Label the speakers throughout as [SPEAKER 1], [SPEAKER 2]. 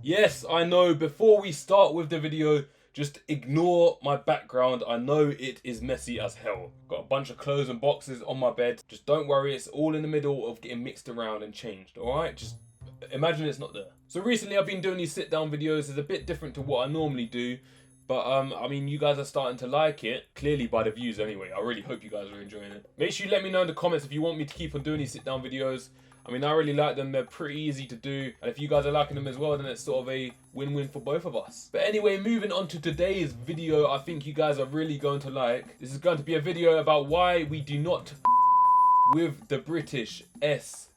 [SPEAKER 1] Yes, I know, before we start with the video, just ignore my background. I know it is messy as hell. Got a bunch of clothes and boxes on my bed. Just don't worry, it's all in the middle of getting mixed around and changed, alright? Just imagine it's not there. So recently I've been doing these sit down videos. It's a bit different to what I normally do. But I mean, you guys are starting to like it, clearly by the views anyway. I really hope you guys are enjoying it. Make sure you let me know in the comments if you want me to keep on doing these sit down videos. I mean, I really like them. They're pretty easy to do. And if you guys are liking them as well, then it's sort of a win-win for both of us. But anyway, moving on to today's video, I think you guys are really going to like. This is going to be a video about why we do not with the British SAS.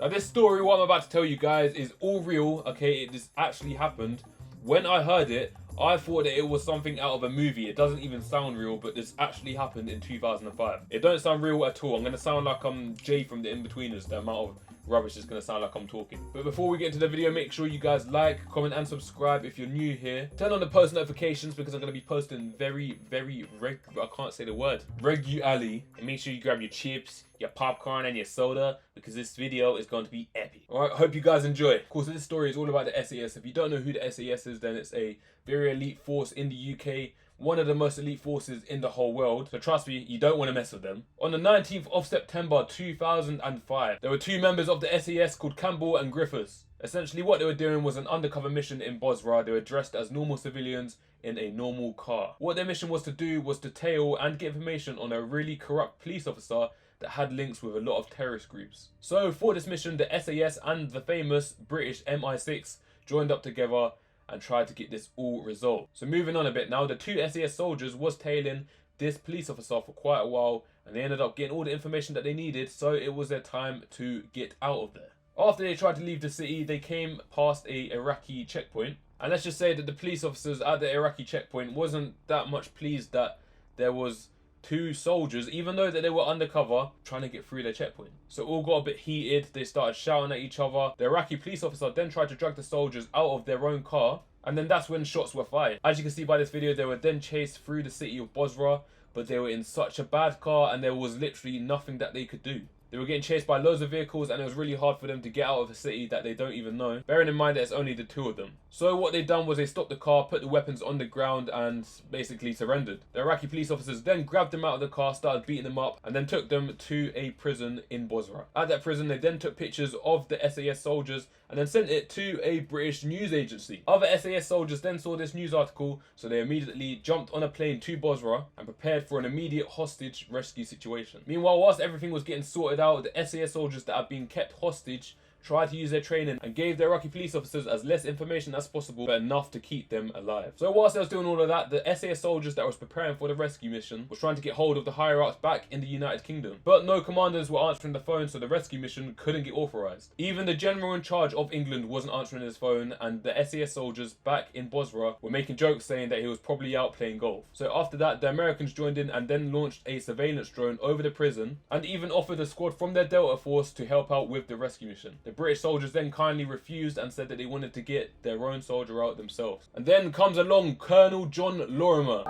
[SPEAKER 1] Now this story, what I'm about to tell you guys, is all real, okay? It just actually happened. When I heard it, I thought that it was something out of a movie. It doesn't even sound real, but this actually happened in 2005. It don't sound real at all. I'm gonna sound like I'm Jay from the In-Betweeners. The amount of rubbish is gonna sound like I'm talking. But before we get into the video, make sure you guys like, comment and subscribe if you're new here. Turn on the post notifications because I'm gonna be posting very I can't say the word, regularly. And make sure you grab your chips, your popcorn and your soda because this video is going to be epic. Alright, hope you guys enjoy. Of course, this story is all about the SAS. If you don't know who the SAS is, then it's a very elite force in the UK. One of the most elite forces in the whole world. So trust me, you don't want to mess with them. On the 19th of September 2005, there were two members of the SAS called Campbell and Griffiths. Essentially what they were doing was an undercover mission in Bosra. They were dressed as normal civilians in a normal car. What their mission was to do was to tail and get information on a really corrupt police officer that had links with a lot of terrorist groups. So for this mission, the SAS and the famous British MI6 joined up together and tried to get this all resolved. So moving on a bit now, the two SAS soldiers was tailing this police officer for quite a while and they ended up getting all the information that they needed, so it was their time to get out of there. After they tried to leave the city, they came past a Iraqi checkpoint. And let's just say that the police officers at the Iraqi checkpoint wasn't that much pleased that there was two soldiers, even though that they were undercover, trying to get through their checkpoint. So all got a bit heated, they started shouting at each other. The Iraqi police officer then tried to drag the soldiers out of their own car, and then that's when shots were fired. As you can see by this video, they were then chased through the city of Bosra, but they were in such a bad car and there was literally nothing that they could do. They were getting chased by loads of vehicles and it was really hard for them to get out of a city that they don't even know, bearing in mind that it's only the two of them. So what they done was they stopped the car, put the weapons on the ground and basically surrendered. The Iraqi police officers then grabbed them out of the car, started beating them up and then took them to a prison in Bosra. At that prison they then took pictures of the SAS soldiers and then sent it to a British news agency. Other SAS soldiers then saw this news article, so they immediately jumped on a plane to Bosra and prepared for an immediate hostage rescue situation. Meanwhile, whilst everything was getting sorted out, the SAS soldiers that had been kept hostage tried to use their training and gave the Iraqi police officers as less information as possible, but enough to keep them alive. So whilst they was doing all of that, the SAS soldiers that was preparing for the rescue mission was trying to get hold of the higher ups back in the United Kingdom. But no commanders were answering the phone, so the rescue mission couldn't get authorized. Even the general in charge of England wasn't answering his phone, and the SAS soldiers back in Bosra were making jokes saying that he was probably out playing golf. So after that, the Americans joined in and then launched a surveillance drone over the prison and even offered a squad from their Delta force to help out with the rescue mission. The British soldiers then kindly refused and said that they wanted to get their own soldier out themselves. And then comes along Colonel John Lorimer.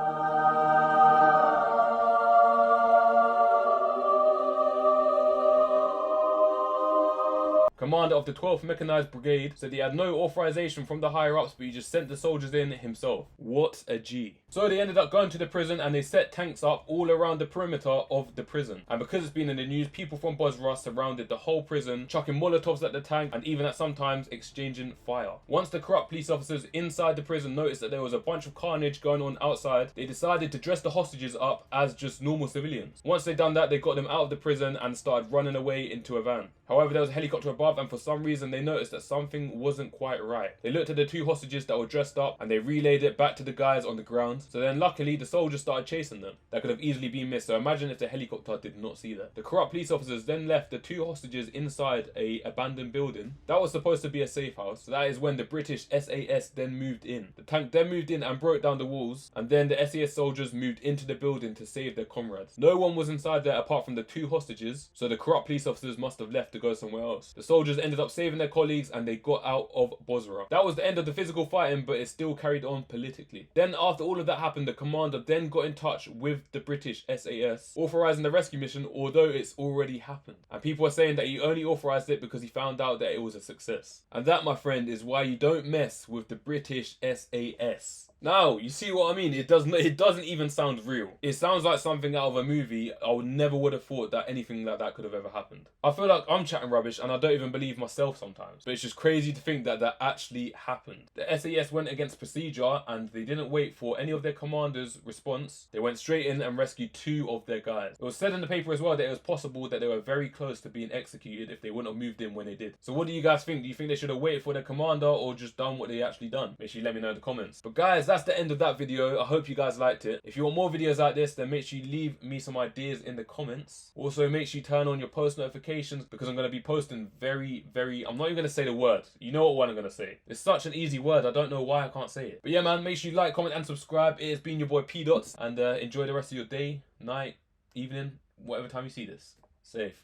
[SPEAKER 1] Commander of the 12th Mechanized Brigade, said he had no authorization from the higher ups, but he just sent the soldiers in himself. What a G. So they ended up going to the prison and they set tanks up all around the perimeter of the prison. And because it's been in the news, people from Bosra surrounded the whole prison, chucking Molotovs at the tank and even at sometimes exchanging fire. Once the corrupt police officers inside the prison noticed that there was a bunch of carnage going on outside, they decided to dress the hostages up as just normal civilians. Once they'd done that, they got them out of the prison and started running away into a van. However, there was a helicopter above and for some reason they noticed that something wasn't quite right. They looked at the two hostages that were dressed up and they relayed it back to the guys on the ground. So then luckily the soldiers started chasing them. That could have easily been missed, so imagine if the helicopter did not see that. The corrupt police officers then left the two hostages inside a abandoned building. That was supposed to be a safe house. So that is when the British SAS then moved in. The tank then moved in and broke down the walls, and then the SAS soldiers moved into the building to save their comrades. No one was inside there apart from the two hostages, so the corrupt police officers must have left to go somewhere else. The soldiers ended up saving their colleagues and they got out of Bosra. That was the end of the physical fighting, but it still carried on politically. Then after all of that happened, the commander then got in touch with the British SAS, authorizing the rescue mission, although it's already happened. And people are saying that he only authorized it because he found out that it was a success. And that, my friend, is why you don't mess with the British SAS. Now, you see what I mean? It doesn't even sound real. It sounds like something out of a movie. I never would have thought that anything like that could have ever happened. I feel like I'm chatting rubbish and I don't even believe myself sometimes. But it's just crazy to think that that actually happened. The SAS went against procedure and they didn't wait for any of their commanders' response. They went straight in and rescued 2 of their guys. It was said in the paper as well that it was possible that they were very close to being executed if they wouldn't have moved in when they did. So what do you guys think? Do you think they should have waited for their commander or just done what they actually done? Make sure you let me know in the comments. But guys, that's the end of that video. I hope you guys liked it. If you want more videos like this, then make sure you leave me some ideas in the comments. Also, make sure you turn on your post notifications because I'm going to be posting very, I'm not even going to say the word. You know what I'm going to say. It's such an easy word. I don't know why I can't say it. But yeah, man, make sure you like, comment, and subscribe. It has been your boy P Dots, and enjoy the rest of your day, night, evening, whatever time you see this. Safe.